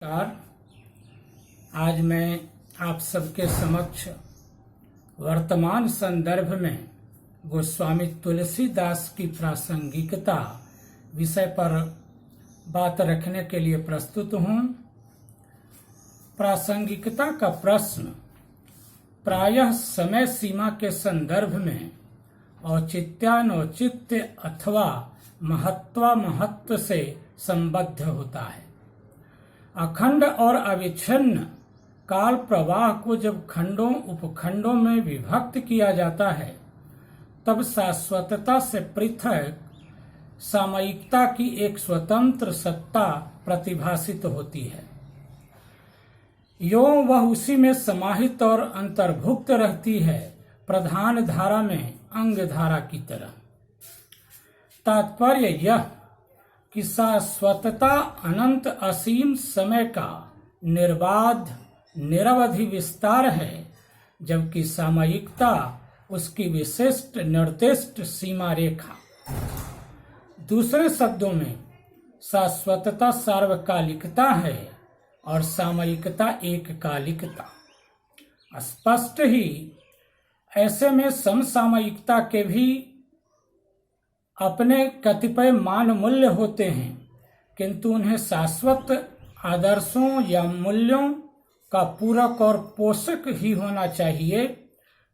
नमस्कार। आज मैं आप सबके समक्ष वर्तमान संदर्भ में गोस्वामी तुलसीदास की प्रासंगिकता विषय पर बात रखने के लिए प्रस्तुत हूँ। प्रासंगिकता का प्रश्न प्रायः समय सीमा के संदर्भ में औचित्यानौचित्य अथवा महत्वामहत्व से संबद्ध होता है। अखंड और अविच्छिन्न काल प्रवाह को जब खंडों उपखंडों में विभक्त किया जाता है तब शाश्वतता से पृथक सामयिकता की एक स्वतंत्र सत्ता प्रतिभासित होती है। यों वह उसी में समाहित और अंतर्भुक्त रहती है, प्रधान धारा में अंग धारा की तरह। तात्पर्य यह कि शाश्वतता अनंत असीम समय का निर्बाध निरवधि विस्तार है, जबकि सामयिकता उसकी विशिष्ट निर्दिष्ट सीमा रेखा। दूसरे शब्दों में शाश्वतता सार्वकालिकता है और सामयिकता एककालिकता। स्पष्ट ही ऐसे में समसामयिकता के भी अपने कतिपय मान मूल्य होते हैं, किंतु उन्हें शाश्वत आदर्शों या मूल्यों का पूरक और पोषक ही होना चाहिए,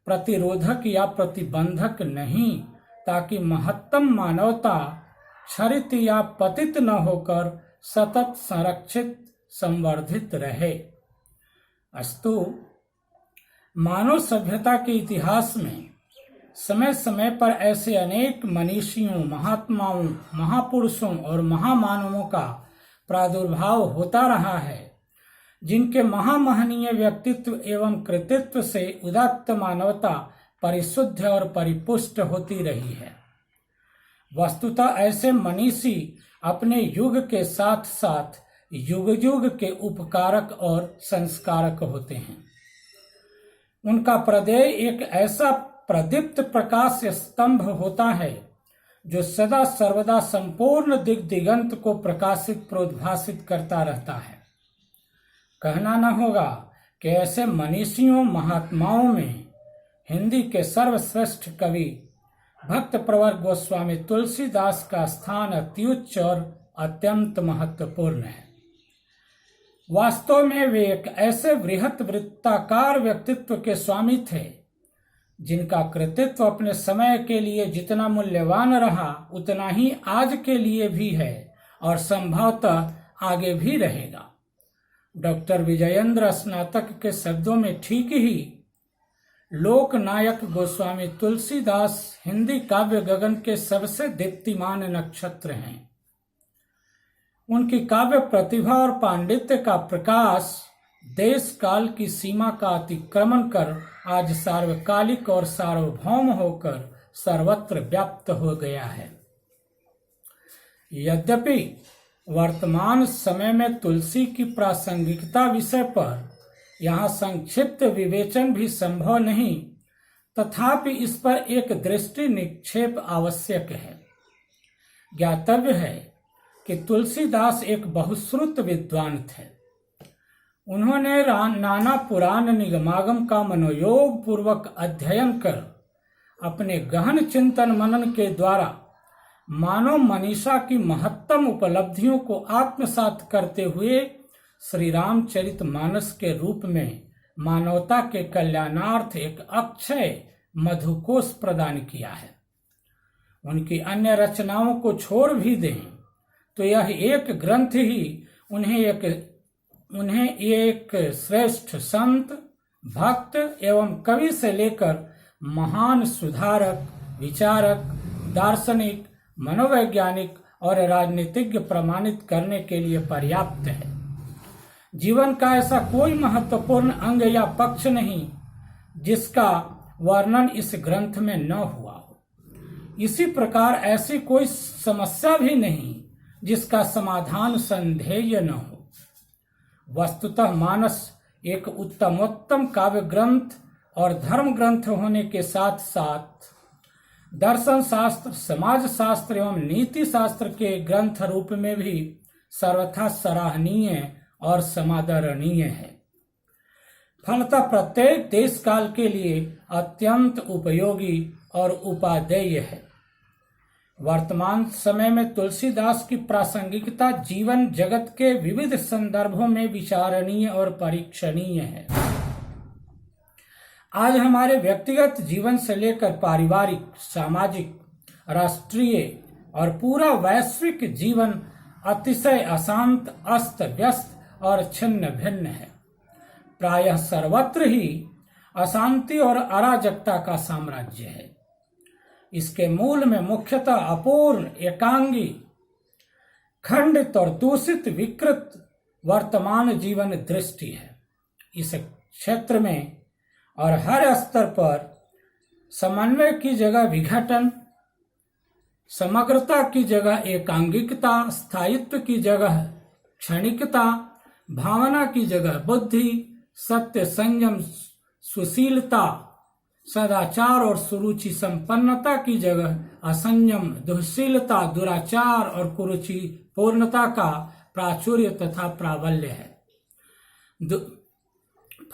प्रतिरोधक या प्रतिबंधक नहीं, ताकि महत्तम मानवता क्षरित या पतित न होकर सतत संरक्षित संवर्धित रहे। अस्तु, मानव सभ्यता के इतिहास में समय समय पर ऐसे अनेक मनीषियों, महात्माओं, महापुरुषों और महामानवों का प्रादुर्भाव होता रहा है, जिनके महामहनीय व्यक्तित्व एवं कृतित्व से उदात्त मानवता परिशुद्ध और परिपुष्ट होती रही है। वस्तुतः ऐसे मनीषी अपने युग के साथ साथ युग युग के उपकारक और संस्कारक होते हैं। उनका प्रदेय एक ऐसा प्रदीप्त प्रकाश स्तंभ होता है जो सदा सर्वदा संपूर्ण दिगंत को प्रकाशित प्रोद्भासित करता रहता है। कहना न होगा कि ऐसे मनीषियों महात्माओं में हिंदी के सर्वश्रेष्ठ कवि भक्त प्रवर गोस्वामी तुलसीदास का स्थान अत्युच्च और अत्यंत महत्वपूर्ण है। वास्तव में वे एक ऐसे बृहत वृत्ताकार व्यक्तित्व के स्वामी थे जिनका कृतित्व अपने समय के लिए जितना मूल्यवान रहा उतना ही आज के लिए भी है और संभवतः आगे भी रहेगा। डॉक्टर विजयेंद्र स्नातक के शब्दों में ठीक ही लोक नायक गोस्वामी तुलसीदास हिंदी काव्य गगन के सबसे दीप्तिमान नक्षत्र हैं। उनकी काव्य प्रतिभा और पांडित्य का प्रकाश देश काल की सीमा का अतिक्रमण कर आज सार्वकालिक और सार्वभौम होकर सर्वत्र व्याप्त हो गया है। यद्यपि वर्तमान समय में तुलसी की प्रासंगिकता विषय पर यहाँ संक्षिप्त विवेचन भी संभव नहीं, तथापि इस पर एक दृष्टि निक्षेप आवश्यक है। ज्ञातव्य है कि तुलसीदास एक बहुश्रुत विद्वान थे। उन्होंने नाना पुराण निगमागम का मनोयोग पूर्वक अध्ययन कर अपने गहन चिंतन मनन के द्वारा मानव मनीषा की महत्तम उपलब्धियों को आत्मसात करते हुए श्री रामचरितमानस के रूप में मानवता के कल्याणार्थ एक अक्षय मधुकोश प्रदान किया है। उनकी अन्य रचनाओं को छोड़ भी दें तो यह एक ग्रंथ ही उन्हें एक श्रेष्ठ संत, भक्त एवं कवि से लेकर महान सुधारक, विचारक, दार्शनिक, मनोवैज्ञानिक और राजनीतिज्ञ प्रमाणित करने के लिए पर्याप्त है। जीवन का ऐसा कोई महत्वपूर्ण अंग या पक्ष नहीं जिसका वर्णन इस ग्रंथ में न हुआ हो। इसी प्रकार ऐसी कोई समस्या भी नहीं जिसका समाधान संदेह न हो। वस्तुतः मानस एक उत्तमोत्तम काव्य ग्रंथ और धर्म ग्रंथ होने के साथ साथ दर्शन शास्त्र, समाज शास्त्र एवं नीति शास्त्र के ग्रंथ रूप में भी सर्वथा सराहनीय और समादरणीय है। फलतः प्रत्येक देश काल के लिए अत्यंत उपयोगी और उपादेय है। वर्तमान समय में तुलसीदास की प्रासंगिकता जीवन जगत के विविध संदर्भों में विचारणीय और परीक्षणीय है। आज हमारे व्यक्तिगत जीवन से लेकर पारिवारिक, सामाजिक, राष्ट्रीय और पूरा वैश्विक जीवन अतिशय अशांत, अस्त व्यस्त और छिन्न भिन्न है। प्रायः सर्वत्र ही अशांति और अराजकता का साम्राज्य है। इसके मूल में मुख्यतः अपूर्ण, एकांगी, खंडित और दूषित विकृत वर्तमान जीवन दृष्टि है। इस क्षेत्र में और हर स्तर पर समन्वय की जगह विघटन, समग्रता की जगह एकांगिकता, स्थायित्व की जगह क्षणिकता, भावना की जगह बुद्धि, सत्य, संयम, सुशीलता, सदाचार और सुरुचि संपन्नता की जगह असंयम, दुःशीलता, दुराचार और कुरुचि पूर्णता का प्राचुर्य तथा प्राबल्य है।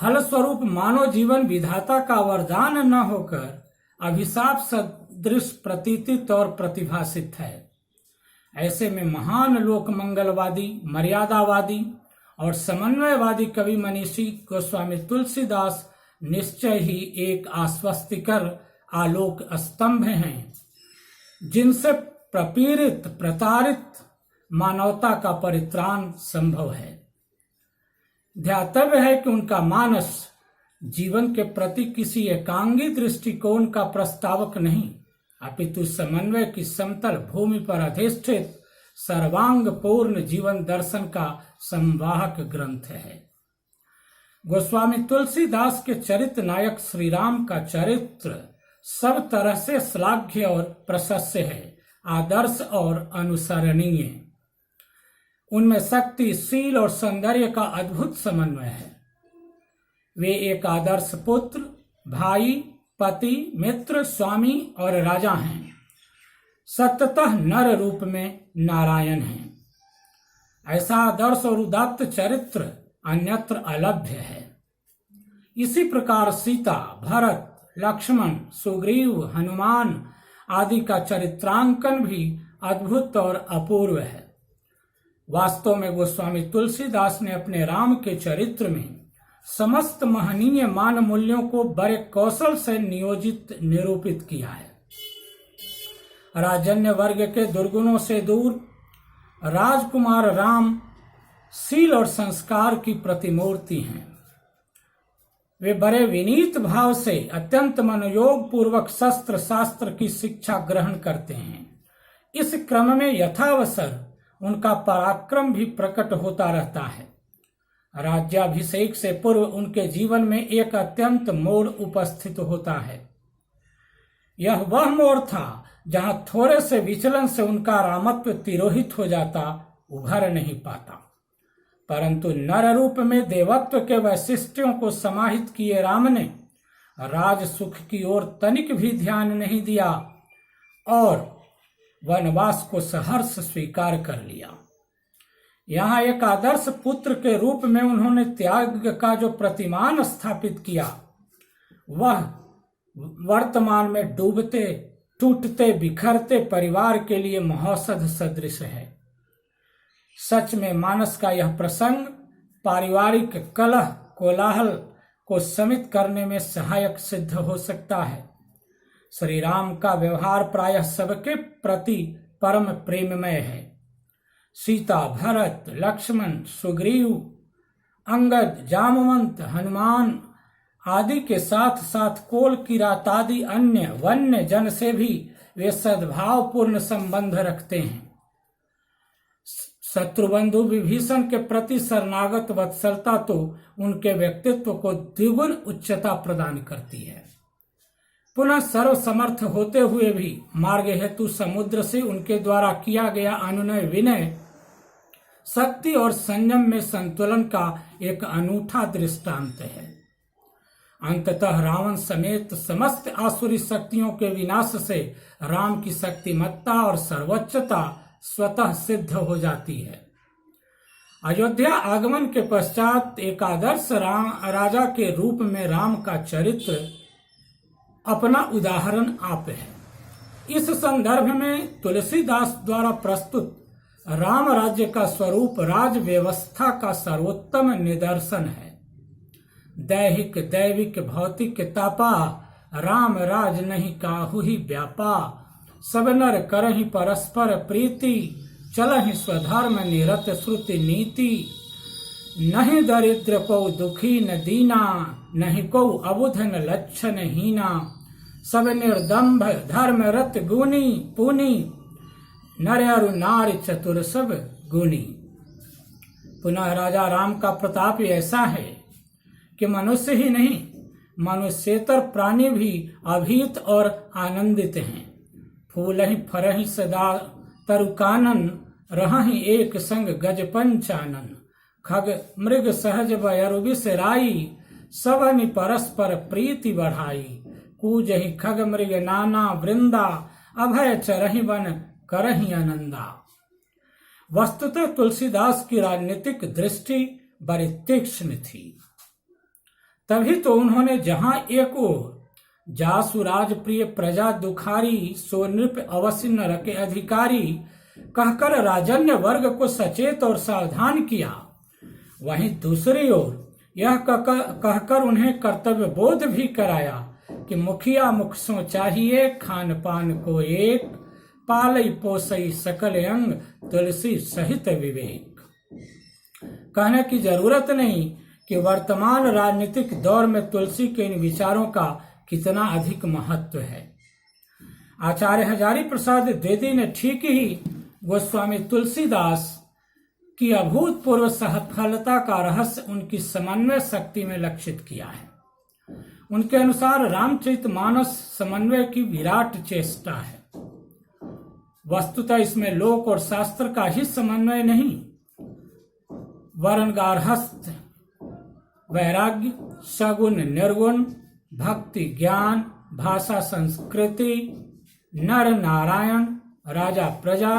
फलस्वरूप मानव जीवन विधाता का वरदान न होकर अभिशाप सदृश प्रतीतित और प्रतिभासित है। ऐसे में महान लोक मंगलवादी, मर्यादावादी और समन्वयवादी कवि मनीषी गोस्वामी तुलसीदास निश्चय ही एक आश्वस्तिकर आलोक स्तंभ हैं, जिनसे प्रपीड़ित, प्रताड़ित मानवता का परित्राण संभव है। ध्यातव्य है कि उनका मानस जीवन के प्रति किसी एकांगी दृष्टिकोण का प्रस्तावक नहीं, अपितु समन्वय की समतल भूमि पर अधिष्ठित सर्वांग पूर्ण जीवन दर्शन का संवाहक ग्रंथ है। गोस्वामी तुलसीदास के चरित्र नायक श्री राम का चरित्र सब तरह से श्लाघ्य और प्रशस्य है, आदर्श और अनुसरणीय। उनमें शक्ति, शील और सौंदर्य का अद्भुत समन्वय है। वे एक आदर्श पुत्र, भाई, पति, मित्र, स्वामी और राजा हैं। सत्यतः नर रूप में नारायण हैं। ऐसा आदर्श और उदात्त चरित्र अन्यत्र अलभ्य है। इसी प्रकार सीता, भरत, लक्ष्मण, सुग्रीव, हनुमान आदि का चरित्रांकन भी अद्भुत और अपूर्व है। वास्तव में गोस्वामी तुलसीदास ने अपने राम के चरित्र में समस्त महनीय मान मूल्यों को बड़े कौशल से निरूपित किया है। राजन्य वर्ग के दुर्गुणों से दूर राजकुमार राम शील और संस्कार की प्रतिमूर्ति हैं। वे बड़े विनीत भाव से अत्यंत मनोयोग पूर्वक शस्त्र शास्त्र की शिक्षा ग्रहण करते हैं। इस क्रम में यथावसर उनका पराक्रम भी प्रकट होता रहता है। राज्याभिषेक से पूर्व उनके जीवन में एक अत्यंत मोड़ उपस्थित होता है। यह वह मोड़ था जहां थोड़े से विचलन से उनका रामत्व तिरोहित हो जाता, उभर नहीं पाता। परंतु नर रूप में देवत्व के वैशिष्ट्यों को समाहित किए राम ने राज सुख की ओर तनिक भी ध्यान नहीं दिया और वनवास को सहर्ष स्वीकार कर लिया। यहाँ एक आदर्श पुत्र के रूप में उन्होंने त्याग का जो प्रतिमान स्थापित किया, वह वर्तमान में डूबते, टूटते, बिखरते परिवार के लिए महौषध सदृश है। सच में मानस का यह प्रसंग पारिवारिक कलह, कोलाहल को शमित करने में सहायक सिद्ध हो सकता है। श्री राम का व्यवहार प्रायः सबके प्रति परम प्रेममय है। सीता, भरत, लक्ष्मण, सुग्रीव, अंगद, जामवंत, हनुमान आदि के साथ साथ कोल किरात आदि अन्य वन्य जन से भी वे सद्भावपूर्ण संबंध रखते हैं। शत्रुबंधु विभीषण के प्रति शरणागत वत्सलता तो उनके व्यक्तित्व को द्विगुण उच्चता प्रदान करती है। पुनः सर्वसमर्थ होते हुए भी मार्ग हेतु समुद्र से उनके द्वारा किया गया अनुनय विनय शक्ति और संयम में संतुलन का एक अनूठा दृष्टांत है। अंततः रावण समेत समस्त आसुरी शक्तियों के विनाश से राम की शक्तिमत्ता और सर्वोच्चता स्वतः सिद्ध हो जाती है। अयोध्या आगमन के पश्चात एक आदर्श राजा के रूप में राम का चरित्र अपना उदाहरण आप है। इस संदर्भ में तुलसीदास द्वारा प्रस्तुत राम राज्य का स्वरूप राज व्यवस्था का सर्वोत्तम निदर्शन है। दैहिक दैविक भौतिक तापा, राम राज नहीं काहू ही व्यापा। सब नर करहि परस्पर प्रीति, चलहि स्वधर्म निरत श्रुति नीति। नहीं दरिद्र को दुखी न दीना, नहीं को अबुध न लक्षण हीना। सब निर्दम्भ धर्म रत गुनी पुनी, नर अरु नारी चतुर सब गुनी। पुनः राजा राम का प्रताप ऐसा है कि मनुष्य ही नहीं, मनुष्येतर प्राणी भी अभीत और आनंदित हैं। फूलहि फरहि सदा तरुकानन, रहहि एक संग गज पंचानन। खग मृग सहज बयरु बिसराई, सबनि परस्पर प्रीति बढ़ाई। कूजहि खग मृग नाना वृंदा, अभय चरहि वन करहि आनंदा। वस्तुतः तुलसीदास की राजनीतिक दृष्टि बड़ी तीक्ष्ण थी। तभी तो उन्होंने जहां एक ओर जासु राज प्रिय प्रजा दुखारी, सो नृप अवश्य नर के अधिकारी कहकर राजन्य वर्ग को सचेत और सावधान किया, वहीं दूसरी ओर यह कहकर उन्हें कर्तव्य बोध भी कराया कि मुखिया मुख सो चाहिए, खान पान को एक। पालई पोसई सकल अंग, तुलसी सहित विवेक। कहने की जरूरत नहीं कि वर्तमान राजनीतिक दौर में तुलसी के इन विचारों का कितना अधिक महत्व है। आचार्य हजारी प्रसाद द्विवेदी ने ठीक ही गोस्वामी तुलसीदास की अभूतपूर्व सफलता का रहस्य उनकी समन्वय शक्ति में लक्षित किया है। उनके अनुसार रामचरितमानस समन्वय की विराट चेष्टा है। वस्तुतः इसमें लोक और शास्त्र का ही समन्वय नहीं, वर्ण गार्हस्थ, वैराग्य, सगुण निर्गुण, भक्ति ज्ञान, भाषा संस्कृति, नर नारायण, राजा प्रजा,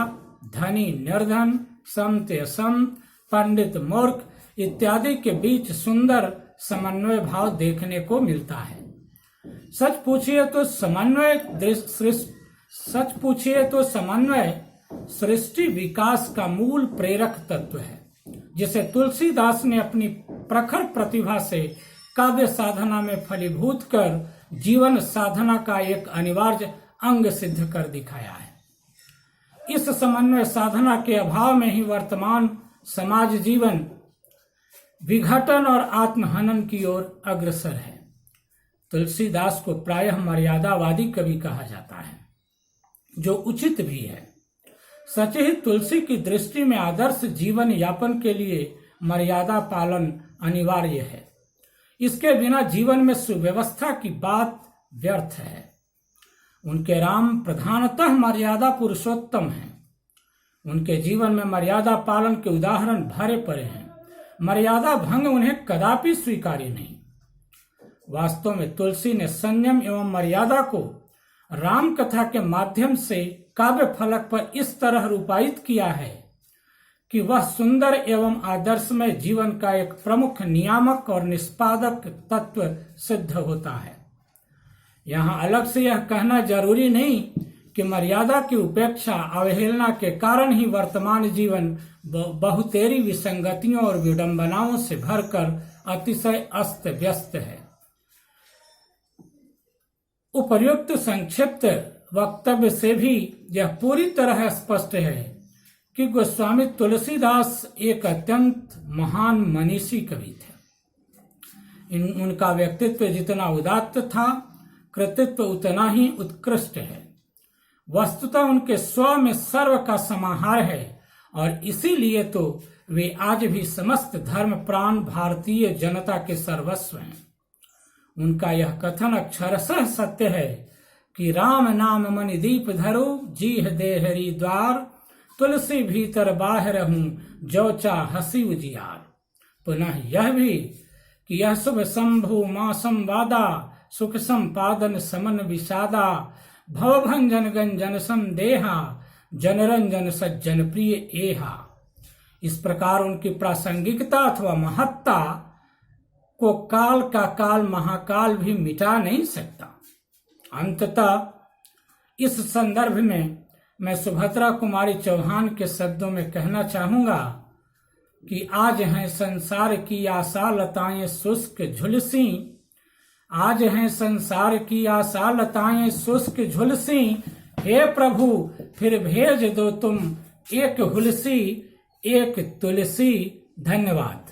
धनी निर्धन, संत असंत, पंडित मूर्ख इत्यादि के बीच सुंदर समन्वय भाव देखने को मिलता है। सच पूछिए तो समन्वय सृष्टि विकास का मूल प्रेरक तत्व है, जिसे तुलसीदास ने अपनी प्रखर प्रतिभा से काव्य साधना में फलीभूत कर जीवन साधना का एक अनिवार्य अंग सिद्ध कर दिखाया है। इस समन्वय साधना के अभाव में ही वर्तमान समाज जीवन विघटन और आत्महनन की ओर अग्रसर है। तुलसीदास को प्रायः मर्यादावादी कवि कहा जाता है, जो उचित भी है। सच ही तुलसी की दृष्टि में आदर्श जीवन यापन के लिए मर्यादा पालन अनिवार्य है। इसके बिना जीवन में सुव्यवस्था की बात व्यर्थ है। उनके राम प्रधानतः मर्यादा पुरुषोत्तम हैं। उनके जीवन में मर्यादा पालन के उदाहरण भरे पड़े हैं। मर्यादा भंग उन्हें कदापि स्वीकार्य नहीं। वास्तव में तुलसी ने संयम एवं मर्यादा को राम कथा के माध्यम से काव्य फलक पर इस तरह रूपायित किया है कि वह सुंदर एवं आदर्शमय जीवन का एक प्रमुख नियामक और निष्पादक तत्व सिद्ध होता है। यहाँ अलग से यह कहना जरूरी नहीं कि मर्यादा की उपेक्षा अवहेलना के कारण ही वर्तमान जीवन बहुतेरी विसंगतियों और विडंबनाओं से भरकर अतिशय अस्त व्यस्त है। उपर्युक्त संक्षिप्त वक्तव्य से भी यह पूरी तरह स्पष्ट है कि गोस्वामी तुलसीदास एक अत्यंत महान मनीषी कवि थे। उनका व्यक्तित्व जितना उदात्त था, कृतित्व उतना ही उत्कृष्ट है। वस्तुतः उनके स्व में सर्व का समाहार है और इसीलिए तो वे आज भी समस्त धर्म प्राण भारतीय जनता के सर्वस्व हैं। उनका यह कथन अक्षरशः सत्य है कि राम नाम मणि दीप धरो, जीह देहरी द्वार, तुलसी भीतर बाहर हूँ, जो चा हसी उजियार। पुनः यह भी कि यह शुभ शंभु मासम वादा, सुख संपादन समन विषादा, भवभंजन गंजन संदेहा, जनरंजन सज्जन प्रिय एहा। इस प्रकार उनकी प्रासंगिकता अथवा महत्ता को काल का काल महाकाल भी मिटा नहीं सकता। अंततः इस संदर्भ में मैं सुभद्रा कुमारी चौहान के शब्दों में कहना चाहूंगा कि आज हैं संसार की आशा लताएं शुष्क झुलसी, आज हैं संसार की आशा लताएं शुष्क झुलसी, हे प्रभु फिर भेज दो तुम एक हुलसी एक तुलसी। धन्यवाद।